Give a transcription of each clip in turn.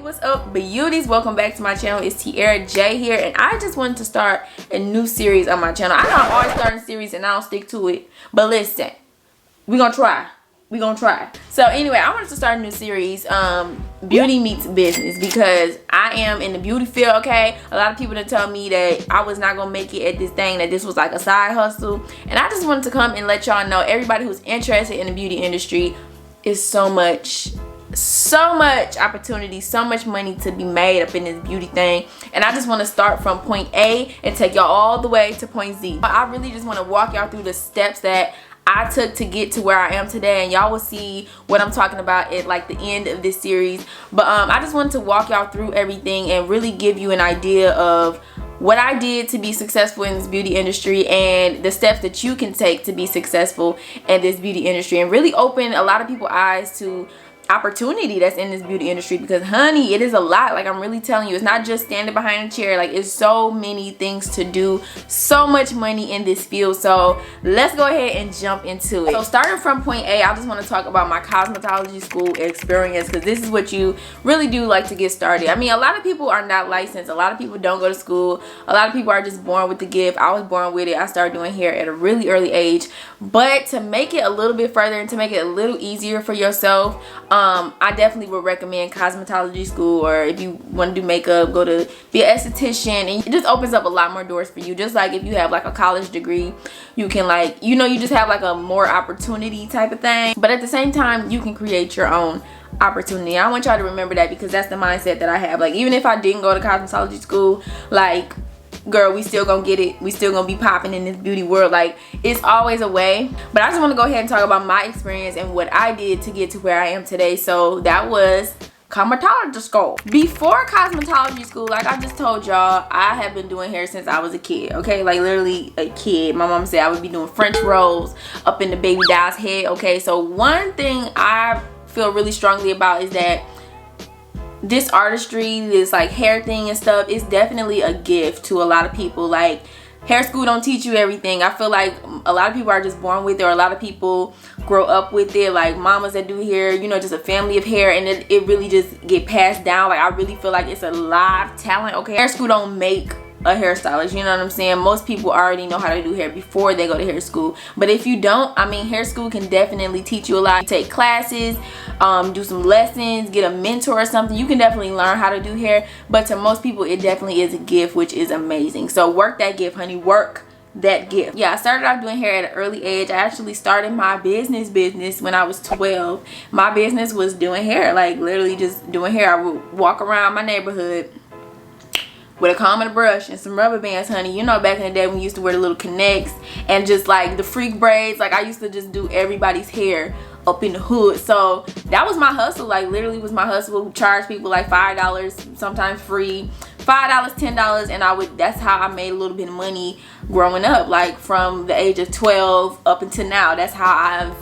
what's up, beauties? Welcome back to my channel. It's Tierra J here, and I just wanted to start a new series on my channel. I know I'm always starting series and I don't stick to it, but listen, we're gonna try. So anyway, I wanted to start a new series, beauty meets business, because I am in the beauty field. Okay, a lot of people done tell me that I was not gonna make it at this thing, that this was like a side hustle, and I just wanted to come and let y'all know, everybody who's interested in the beauty industry, is so much opportunity, so much money to be made up in this beauty thing. And I just want to start from point A and take y'all all the way to point Z. I really just want to walk y'all through the steps that I took to get to where I am today, and y'all will see what I'm talking about at like the end of this series. But I just wanted to walk y'all through everything and really give you an idea of what I did to be successful in this beauty industry, and the steps that you can take to be successful in this beauty industry, and really open a lot of people's eyes to opportunity that's in this beauty industry. Because honey, it is a lot. Like, I'm really telling you, it's not just standing behind a chair. Like, it's so many things to do, so much money in this field. So let's go ahead and jump into it. So starting from point A, I just want to talk about my cosmetology school experience, because this is what you really do like to get started. I mean, a lot of people are not licensed, a lot of people don't go to school, a lot of people are just born with the gift. I was born with it. I started doing hair at a really early age. But to make it a little bit further and to make it a little easier for yourself, I definitely would recommend cosmetology school. Or if you want to do makeup, go to be an esthetician, and it just opens up a lot more doors for you. Just like if you have like a college degree, you can, like, you know, you just have like a more opportunity type of thing. But at the same time, you can create your own opportunity. I want y'all to remember that, because that's the mindset that I have. Like, even if I didn't go to cosmetology school, like, girl, we still gonna get it. We still gonna be popping in this beauty world. Like, it's always a way. But I just want to go ahead and talk about my experience and what I did to get to where I am today. So that was cosmetology school. Before cosmetology school, like I just told y'all, I have been doing hair since I was a kid. Okay, like literally a kid. My mom said I would be doing French rolls up in the baby doll's head. Okay, so one thing I feel really strongly about is that this artistry, this like hair thing and stuff, is definitely a gift to a lot of people. Like, hair school don't teach you everything. I feel like a lot of people are just born with it, or a lot of people grow up with it, like mamas that do hair, you know, just a family of hair, and it really just get passed down. Like, I really feel like it's a live talent. Okay, hair school don't make a hairstylist, you know what I'm saying? Most people already know how to do hair before they go to hair school. But if you don't, I mean, hair school can definitely teach you a lot. Take classes, do some lessons, get a mentor or something. You can definitely learn how to do hair. But to most people, it definitely is a gift, which is amazing. So work that gift, honey. Work that gift. Yeah, I started off doing hair at an early age. I actually started my business when I was 12. My business was doing hair, like literally just doing hair. I would walk around my neighborhood with a comb and a brush and some rubber bands, honey. You know, back in the day when we used to wear the little connects and just like the freak braids. Like, I used to just do everybody's hair up in the hood. So that was my hustle. Like, literally was my hustle. Charge people like $5, sometimes free, $5, $10, and that's how I made a little bit of money growing up. Like, from the age of 12 up until now, that's how I've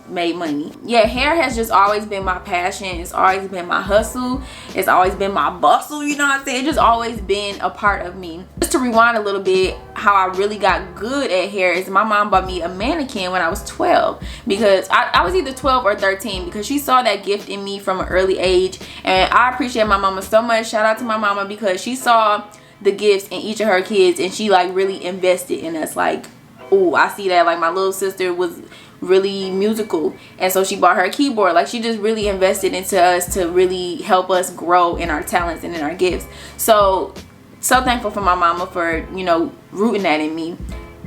made money. Yeah, hair has just always been my passion. It's always been my hustle. It's always been my bustle, you know what I'm saying? It's just always been a part of me. Just to rewind a little bit, how I really got good at hair is my mom bought me a mannequin when I was 12, because I was either 12 or 13, because she saw that gift in me from an early age. And I appreciate my mama so much. Shout out to my mama, because she saw the gifts in each of her kids, and she like really invested in us. Like, oh, I see that. Like, my little sister was really musical, and so she bought her a keyboard. Like, she just really invested into us to really help us grow in our talents and in our gifts. So thankful for my mama for, you know, rooting that in me.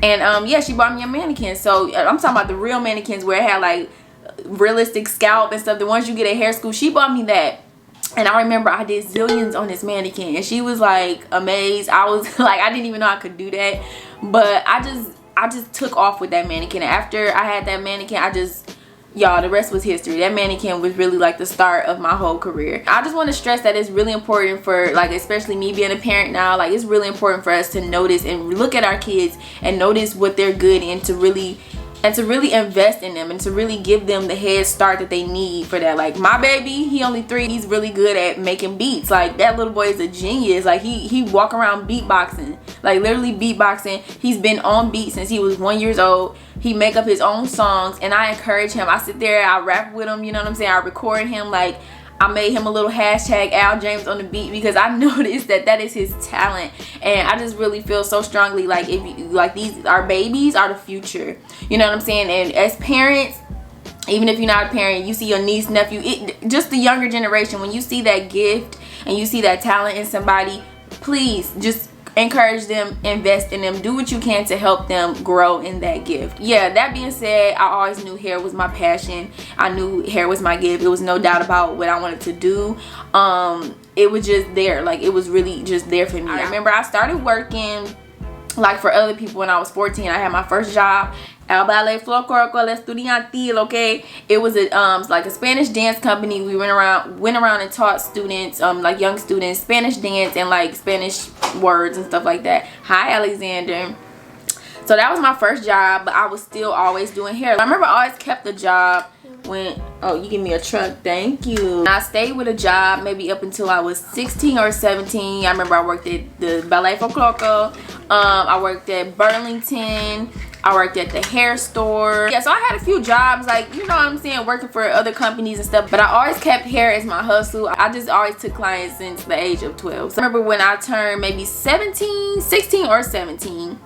And yeah, she bought me a mannequin. So I'm talking about the real mannequins where it had like realistic scalp and stuff, the ones you get at hair school. She bought me that, and I remember I did zillions on this mannequin, and she was like amazed. I was like, I didn't even know I could do that, but I just took off with that mannequin. After I had that mannequin, y'all, the rest was history. That mannequin was really like the start of my whole career. I just want to stress that it's really important for, like, especially me being a parent now, like, it's really important for us to notice and look at our kids and notice what they're good in, to really invest in them and to really give them the head start that they need for that. Like, my baby, he only 3. He's really good at making beats. Like, that little boy is a genius. Like, he walk around beatboxing, like literally beatboxing. He's been on beat since he was 1 year old. He make up his own songs, and I encourage him. I sit there, I rap with him, you know what I'm saying? I record him. Like, I made him a little hashtag Al James on the beat because I noticed that is his talent. And I just really feel so strongly like if you, like these, our babies are the future. You know what I'm saying? And as parents, even if you're not a parent, you see your niece, nephew, just the younger generation, when you see that gift and you see that talent in somebody, please just encourage them, invest in them, do what you can to help them grow in that gift. Yeah, that being said, I always knew hair was my passion. I knew hair was my gift. It was no doubt about what I wanted to do. It was just there. Like, it was really just there for me. I remember I started working like for other people when I was 14. I had my first job. El Ballet Folclórico Estudiantil, okay? It was a like a Spanish dance company. We went around and taught students, like young students, Spanish dance and like Spanish words and stuff like that. Hi, Alexander. So that was my first job, but I was still always doing hair. I remember I always kept the job when, oh, you give me a truck, thank you. I stayed with a job maybe up until I was 16 or 17. I remember I worked at the Ballet Folclórico. I worked at Burlington. I worked at the hair store. Yeah, so I had a few jobs, like, you know what I'm saying, working for other companies and stuff, but I always kept hair as my hustle. I just always took clients since the age of 12. So I remember when I turned maybe 16 or 17,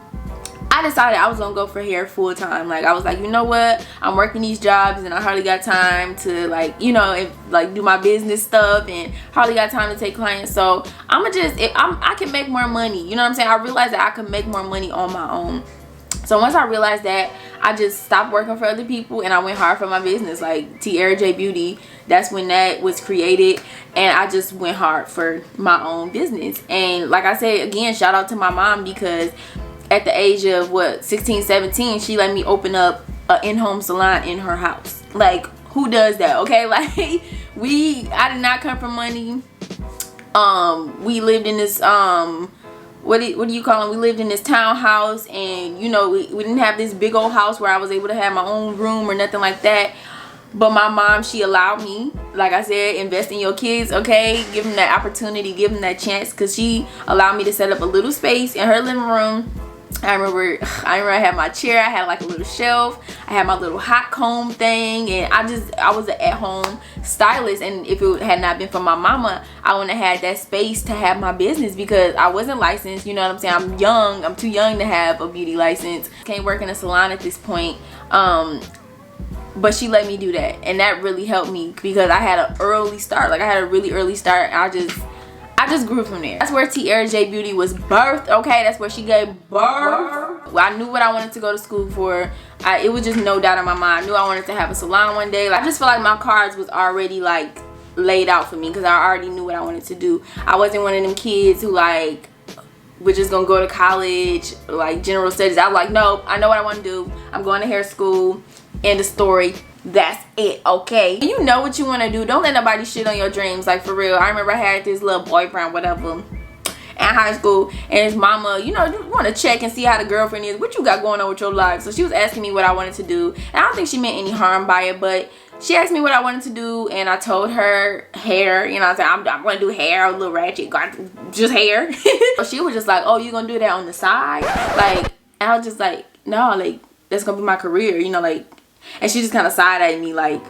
I decided I was gonna go for hair full time. Like, I was like, you know what, I'm working these jobs and I hardly got time to, like, you know, like do my business stuff and hardly got time to take clients. So I'ma just, I can make more money, you know what I'm saying? I realized that I could make more money on my own. So once I realized that, I just stopped working for other people and I went hard for my business, like Tierra J Beauty. That's when that was created, and I just went hard for my own business. And like I said, again, shout out to my mom, because at the age of what, 16, 17, she let me open up an in-home salon in her house. Like, who does that? Okay, like I did not come from money. We lived in this what do you call them? We lived in this townhouse, and you know, we didn't have this big old house where I was able to have my own room or nothing like that. But my mom, she allowed me, like I said, invest in your kids, okay? Give them that opportunity, give them that chance, because she allowed me to set up a little space in her living room. I remember I had my chair, I had like a little shelf, I had my little hot comb thing, and I was an at-home stylist. And if it had not been for my mama, I wouldn't have had that space to have my business, because I wasn't licensed, you know what I'm saying? I'm young, I'm too young to have a beauty license. Can't work in a salon at this point. But she let me do that, and that really helped me, because I had an early start. Like, I had a really early start. I just grew from there. That's where Tierra J Beauty was birthed, okay? That's where she gave birth. Well, I knew what I wanted to go to school for. It was just no doubt in my mind. I knew I wanted to have a salon one day. Like, I just feel like my cards was already like laid out for me, because I already knew what I wanted to do. I wasn't one of them kids who like we're just gonna go to college, like general studies. I was like, nope, I know what I want to do. I'm going to hair school. End of story. That's it, okay? You know what you want to do. Don't let nobody shit on your dreams, like, for real. I remember I had this little boyfriend, whatever, in high school, and his mama, you know, you want to check and see how the girlfriend is, what you got going on with your life. So she was asking me what I wanted to do, and I don't think she meant any harm by it, but she asked me what I wanted to do, and I told her hair. You know what I'm saying? I'm going to do hair, a little ratchet, just hair. So she was just like, oh, you gonna do that on the side? Like, and I was just like, no, like, that's gonna be my career, you know, like. And she just kind of side-eyed me like,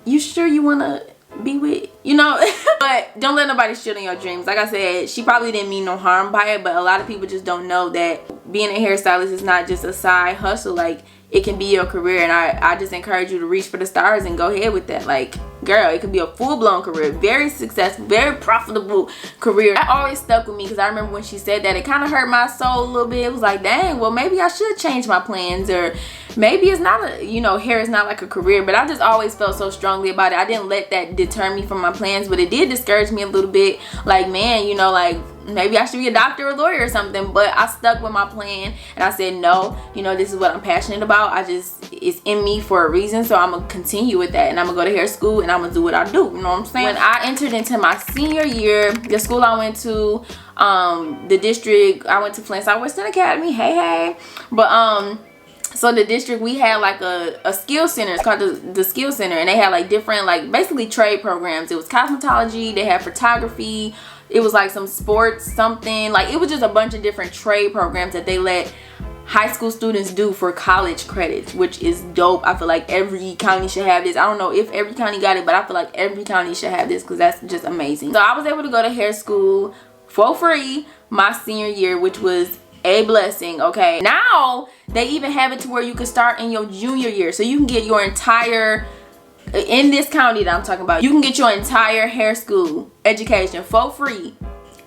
you sure you want to be with, you know? But don't let nobody shit on your dreams. Like I said, she probably didn't mean no harm by it, but a lot of people just don't know that being a hairstylist is not just a side hustle. Like, it can be your career, and I just encourage you to reach for the stars and go ahead with that. Like, girl, it could be a full-blown career, very successful, very profitable career. That always stuck with me, because I remember when she said that, it kind of hurt my soul a little bit. It was like, dang, well, maybe I should change my plans, or maybe it's not a, you know, hair is not like a career. But I just always felt so strongly about it. I didn't let that deter me from my plans, but it did discourage me a little bit. Like, man, you know, like, maybe I should be a doctor or a lawyer or something. But I stuck with my plan, and I said, no, you know, this is what I'm passionate about. It's in me for a reason, so I'm gonna continue with that, and I'm gonna go to hair school, and I'm gonna do what I do, you know what I'm saying? When I entered into my senior year, the school I went to, the district, I went to Flint Southwestern Academy, hey. But so the district, we had like a skill center. It's called the skill center, and they had like different, like, basically trade programs. It was cosmetology, they had photography, it was like some sports something, like, it was just a bunch of different trade programs that they let high school students do for college credits, which is dope. I feel like every county should have this. I don't know if every county got it, but I feel like every county should have this because that's just amazing. So I was able to go to hair school for free my senior year, which was a blessing. Okay, now they even have it to where you can start in your junior year, so you can get your entire, in this county that I'm talking about, you can get your entire hair school education for free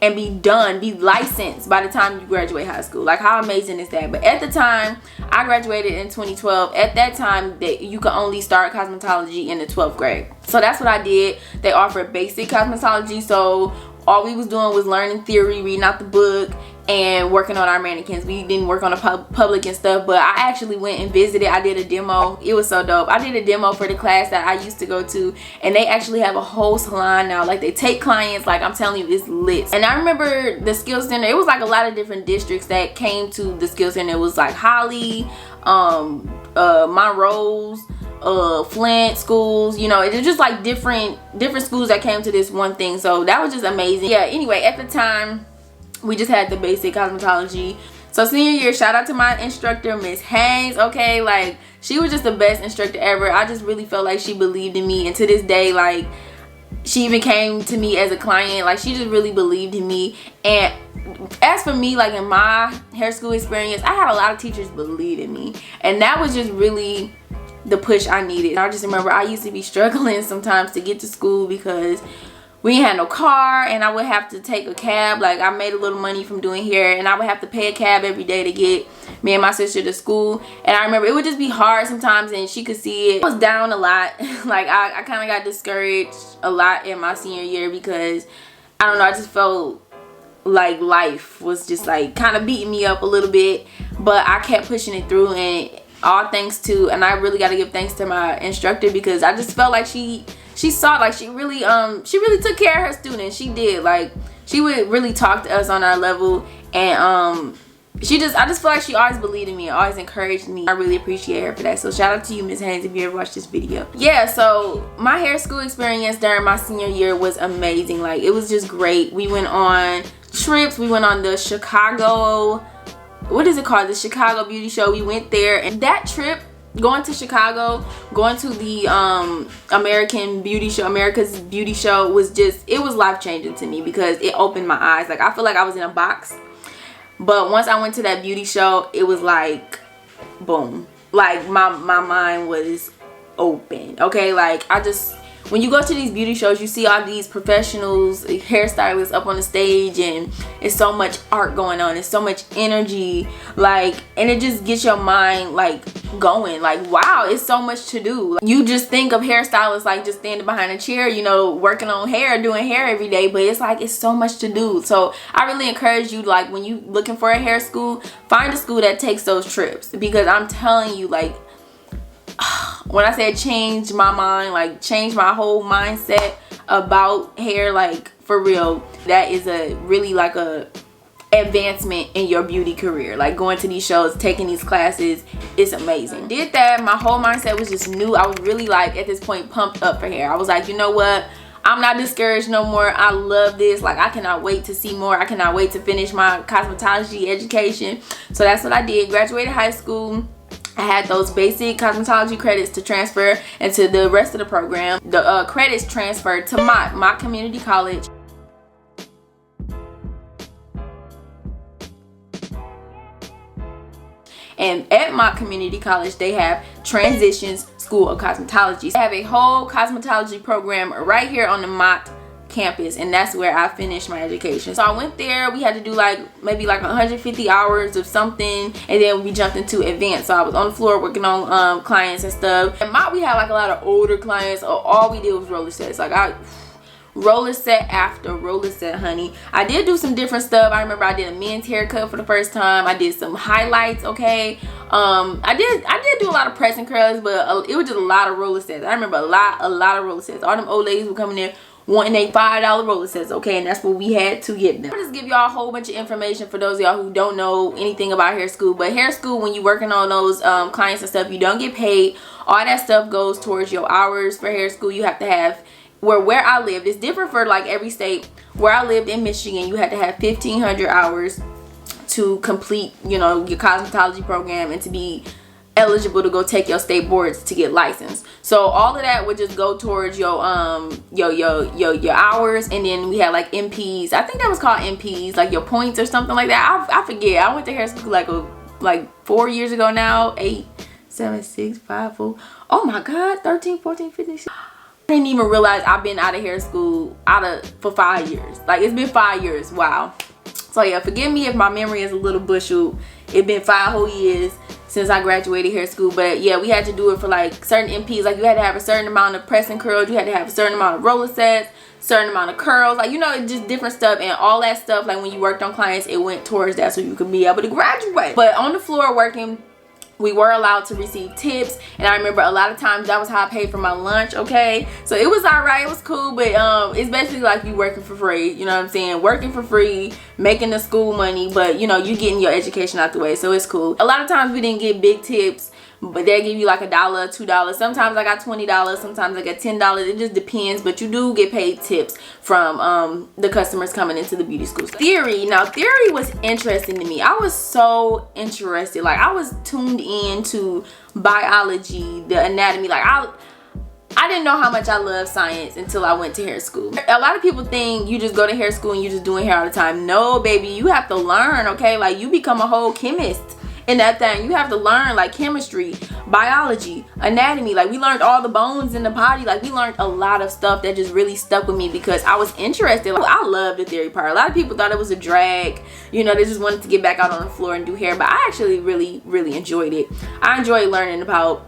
and be done, be licensed by the time you graduate high school. Like, how amazing is that? But at the time, I graduated in 2012. At that time, you could only start cosmetology in the 12th grade. So that's what I did. They offered basic cosmetology, so all we was doing was learning theory, reading out the book, and working on our mannequins. We didn't work on the public and stuff, but I actually went and visited. I did a demo. It was so dope. I did a demo for the class that I used to go to, and they actually have a whole salon now. Like, they take clients, like, I'm telling you, it's lit. And I remember the skills center, it was like a lot of different districts that came to the skills center. It was like Holly, Monroe's, Flint schools, you know, it's just like different schools that came to this one thing. So that was just amazing. Yeah, anyway, at the time we just had the basic cosmetology. So senior year, shout out to my instructor, Miss Haynes. Okay, like, she was just the best instructor ever. I just really felt like she believed in me, and to this day, like, she even came to me as a client. Like, she just really believed in me. And as for me, like, in my hair school experience, I had a lot of teachers believe in me, and that was just really the push I needed. I just remember I used to be struggling sometimes to get to school because we ain't had no car, and I would have to take a cab. Like, I made a little money from doing hair, and I would have to pay a cab every day to get me and my sister to school. And I remember it would just be hard sometimes, and she could see it. I was down a lot. Like, I kind of got discouraged a lot in my senior year because, I don't know, I just felt like life was just like kind of beating me up a little bit, but I kept pushing it through, and all thanks to, and I really got to give thanks to my instructor, because I just felt like she saw, like, she really took care of her students. She did. Like, she would really talk to us on our level, and I just feel like she always believed in me, always encouraged me. I really appreciate her for that. So shout out to you, Miss Haynes, if you ever watched this video. Yeah, so my hair school experience during my senior year was amazing. Like, it was just great. We went on trips. We went on the Chicago, what is it called, the Chicago Beauty Show. We went there, and that trip, going to Chicago, going to the America's Beauty Show was just, it was life-changing to me because it opened my eyes. Like, I feel like I was in a box, but once I went to that beauty show, it was like boom, like my mind was open. Okay, like, when you go to these beauty shows, you see all these professionals, hairstylists up on the stage, and it's so much art going on, it's so much energy, like, and it just gets your mind like going, like, wow, it's so much to do. Like, you just think of hairstylists like just standing behind a chair, you know, working on hair, doing hair every day, but it's like, it's so much to do. So I really encourage you, like, when you looking for a hair school, find a school that takes those trips, because I'm telling you, like, when I say change my mind, like, change my whole mindset about hair, like, for real, that is a really like a advancement in your beauty career. Like, going to these shows, taking these classes, it's amazing. Did that, my whole mindset was just new. I was really, like, at this point pumped up for hair. I was like, you know what, I'm not discouraged no more. I love this. Like, I cannot wait to see more. I cannot wait to finish my cosmetology education. So that's what I did. Graduated high school. I had those basic cosmetology credits to transfer into the rest of the program. The credits transferred to my community college. And at my community college, they have Transitions School of Cosmetology. They have a whole cosmetology program right here on the Mott campus, and that's where I finished my education. So I went there. We had to do like maybe like 150 hours of something, and then we jumped into advanced. So I was on the floor working on clients and stuff. And we had like a lot of older clients. So all we did was roller sets. Like, roller set after roller set, honey. I did do some different stuff. I remember I did a men's haircut for the first time. I did some highlights. Okay, I did do a lot of press and curls, but it was just a lot of roller sets. I remember a lot of roller sets. All them old ladies were coming in wanting a $5 roller sets, okay, and that's what we had to get them. I'll just give y'all a whole bunch of information for those of y'all who don't know anything about hair school. But hair school, when you're working on those clients and stuff, you don't get paid. All that stuff goes towards your hours for hair school. You have to have, where I lived, it's different for like every state. Where I lived in Michigan, you had to have 1,500 hours to complete, you know, your cosmetology program and to be eligible to go take your state boards to get licensed. So all of that would just go towards your your hours. And then we had like MPs. I think that was called MPs, like your points or something like that. I forget. I went to hair school like 4 years ago now. 8, 7, 6, 5, 4. Oh my God, 13, 14, 15. I didn't even realize I've been out of hair school for 5 years. Like, it's been 5 years. Wow. So yeah, forgive me if my memory is a little bushy. It's been 5 whole years since I graduated hair school. But yeah, we had to do it for like certain MPs. Like, you had to have a certain amount of press and curls, you had to have a certain amount of roller sets, certain amount of curls, like, you know, it's just different stuff. And all that stuff, like when you worked on clients, it went towards that so you could be able to graduate. But on the floor working, we were allowed to receive tips, and I remember a lot of times that was how I paid for my lunch. Okay, so it was all right, it was cool, but it's basically like you working for free, you know what I'm saying? Working for free, making the school money, but you know, you getting your education out the way, so it's cool. A lot of times we didn't get big tips, but they'll give you like $1, $2. Sometimes I got $20, sometimes I got $10. It just depends, but you do get paid tips from the customers coming into the beauty school. Theory, now theory was interesting to me. I was so interested. Like, I was tuned in to biology, the anatomy. Like, I didn't know how much I love science until I went to hair school. A lot of people think you just go to hair school and you're just doing hair all the time. No, baby, you have to learn, okay? Like, you become a whole chemist in that thing. You have to learn like chemistry, biology, anatomy. Like, we learned all the bones in the body. Like, we learned a lot of stuff that just really stuck with me because I was interested. Like, I love the theory part. A lot of people thought it was a drag, you know, they just wanted to get back out on the floor and do hair, but I actually really enjoyed it. I enjoyed learning about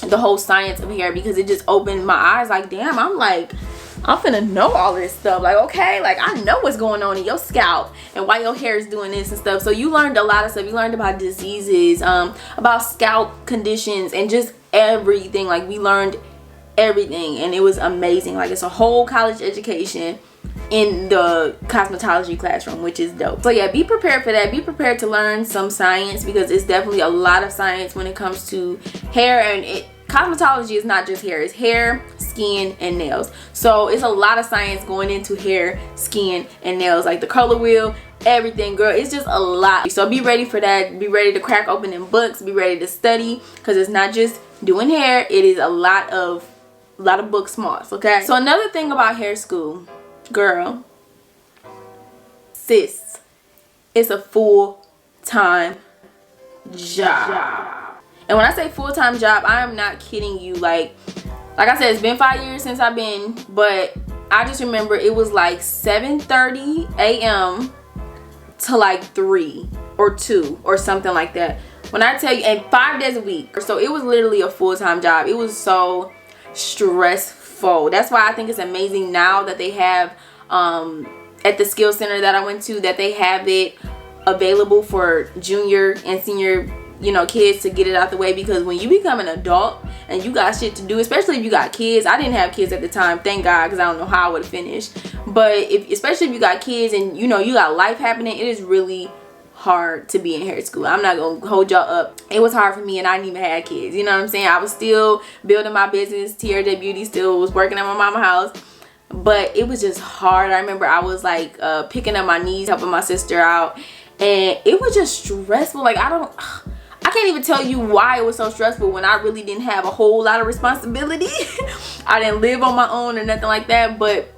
the whole science of hair because it just opened my eyes. Like, damn, I'm finna know all this stuff. Like, okay, like, I know what's going on in your scalp and why your hair is doing this and stuff. So you learned a lot of stuff. You learned about diseases, about scalp conditions, and just everything. Like, we learned everything, and it was amazing. Like, it's a whole college education in the cosmetology classroom, which is dope. So yeah, be prepared for that. Be prepared to learn some science because it's definitely a lot of science when it comes to hair. And cosmetology is not just hair, it's hair, skin, and nails. So it's a lot of science going into hair, skin, and nails, like the color wheel, everything, girl. It's just a lot. So be ready for that. Be ready to crack open them books. Be ready to study because it's not just doing hair, it is a lot of book smarts. Okay, so another thing about hair school, girl, sis, it's a full-time job. And when I say full-time job, I am not kidding you. Like I said, it's been 5 years since I've been, but I just remember it was like 7:30 a.m. to like 3 or 2 or something like that. When I tell you, and 5 days a week. So it was literally a full-time job. It was so stressful. That's why I think it's amazing now that they have at the skill center that I went to, that they have it available for junior and senior, you know, kids to get it out the way. Because when you become an adult and you got shit to do, especially if you got kids. I didn't have kids at the time, thank God, because I don't know how I would have finished. But especially if you got kids and you know you got life happening, it is really hard to be in hair school. I'm not gonna hold y'all up. It was hard for me, and I didn't even have kids, you know what I'm saying? I was still building my business. Tierra J Beauty, still was working at my mama's house, but it was just hard. I remember I was like picking up my niece, helping my sister out, and it was just stressful. Like, I can't even tell you why it was so stressful when I really didn't have a whole lot of responsibility. I didn't live on my own or nothing like that, but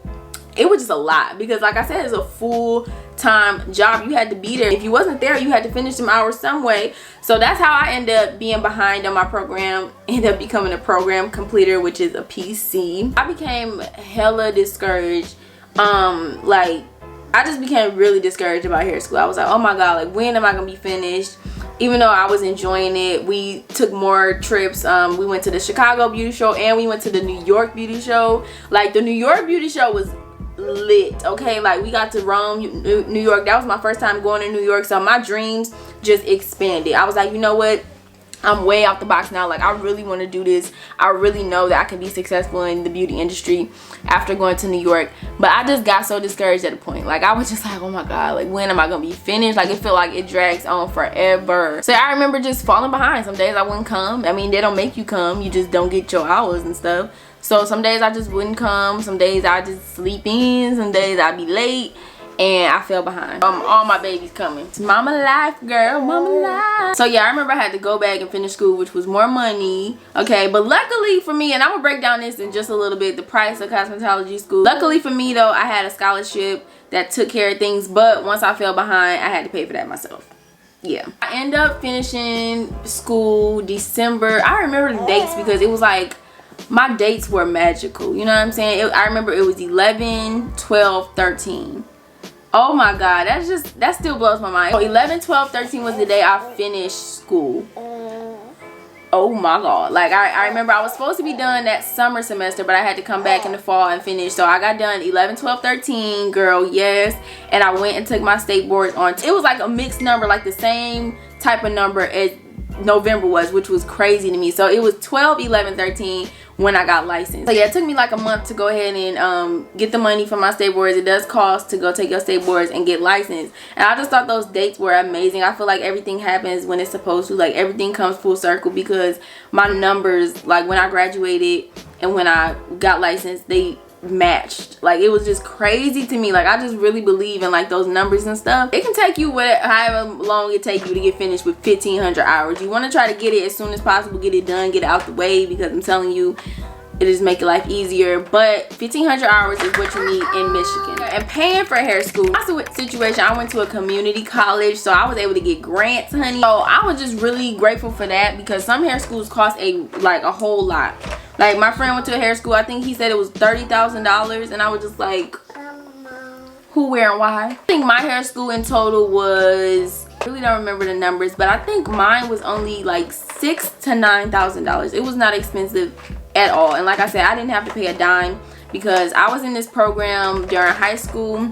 it was just a lot because, like I said, it's a full-time job. You had to be there. If you wasn't there, you had to finish some hours some way. So that's how I ended up being behind on my program. Ended up becoming a program completer, which is a PC. I became hella discouraged. Like, I just became really discouraged about hair school. I was like, oh my God, like, when am I gonna be finished? Even though I was enjoying it, we took more trips. We went to the Chicago beauty show and we went to the New York beauty show. Like, the New York beauty show was lit, okay? Like, we got to roam New York. That was my first time going to New York, so my dreams just expanded. I was like, you know what, I'm way out the box now. Like, I really want to do this. I really know that I can be successful in the beauty industry after going to New York. But I just got so discouraged at a point. Like, I was just like, oh my God, like, when am I gonna be finished? Like, it felt like it drags on forever. So I remember just falling behind. Some days I wouldn't come. I mean, they don't make you come, you just don't get your hours and stuff. So some days I just wouldn't come, some days I just sleep in, some days I'd be late. and I fell behind. All my babies coming. It's mama life, girl, mama life. So yeah, I remember I had to go back and finish school, which was more money. Okay, but luckily for me, and I'm gonna break down this in just a little bit, the price of cosmetology school. Luckily for me though, I had a scholarship that took care of things, but once I fell behind, I had to pay for that myself. Yeah, I ended up finishing school December. I remember the dates because it was like, my dates were magical, you know what I'm saying? I remember it was 11, 12, 13. Oh my god, that still blows my mind. So 11, 12, 13 was the day I finished school. Oh my god, like I remember I was supposed to be done that summer semester, but I had to come back in the fall and finish. So I got done 11, 12, 13, girl, yes. And I went and took my state boards on. It was like a mixed number, like the same type of number as November was, which was crazy to me. So it was 12, 11, 13 when I got licensed. So yeah, it took me like a month to go ahead and get the money for my state boards. It does cost to go take your state boards and get licensed. And I just thought those dates were amazing. I feel like everything happens when it's supposed to. Like everything comes full circle because my numbers, like when I graduated and when I got licensed, they matched. Like it was just crazy to me. Like I just really believe in like those numbers and stuff. It can take you however long it take you to get finished with 1,500 hours. You want to try to get it as soon as possible, get it done, get it out the way, because I'm telling you, it just make your life easier. But 1,500 hours is what you need in Michigan. And paying for hair school, that's a situation. I went to a community college, so I was able to get grants, honey. So I was just really grateful for that, because some hair schools cost a whole lot. Like my friend went to a hair school, I think he said it was $30,000, and I was just like, who, where, and why? I think my hair school in total was, I really don't remember the numbers, but I think mine was only like $6,000 to $9,000. It was not expensive at all. And like I said, I didn't have to pay a dime because I was in this program during high school,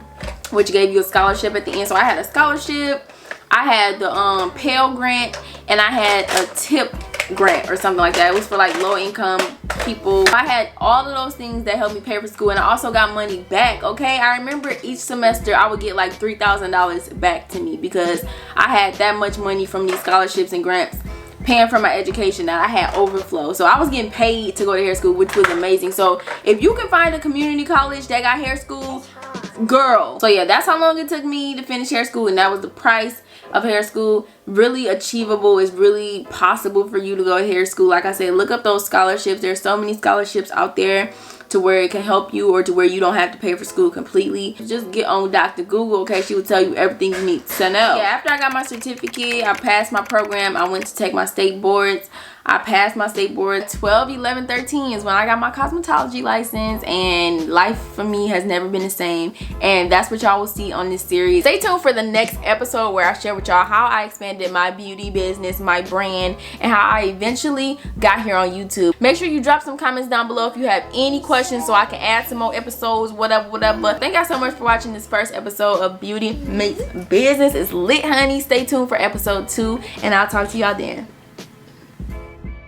which gave you a scholarship at the end. So I had a scholarship, I had the Pell grant, and I had a tip grant or something like that. It was for like low income people. I had all of those things that helped me pay for school, and I also got money back. Okay, I remember each semester I would get like $3,000 back to me because I had that much money from these scholarships and grants paying for my education that I had overflow. So I was getting paid to go to hair school, which was amazing. So if you can find a community college that got hair school, girl. So yeah, that's how long it took me to finish hair school, and that was the price of hair school. Really achievable. It's really possible for you to go to hair school. Like I said, look up those scholarships. There's so many scholarships out there to where it can help you, or to where you don't have to pay for school completely. Just get on Dr. Google, okay? She will tell you everything you need to know. Yeah, after I got my certificate, I passed my program, I went to take my state boards. I passed my state board. 12, 11, 13 is when I got my cosmetology license, and life for me has never been the same. And that's what y'all will see on this series. Stay tuned for the next episode where I share with y'all how I expanded my beauty business, my brand, and how I eventually got here on YouTube. Make sure you drop some comments down below if you have any questions so I can add some more episodes, whatever. But thank y'all so much for watching this first episode of Beauty Meets Business. It's lit, honey. Stay tuned for episode 2, and I'll talk to y'all then.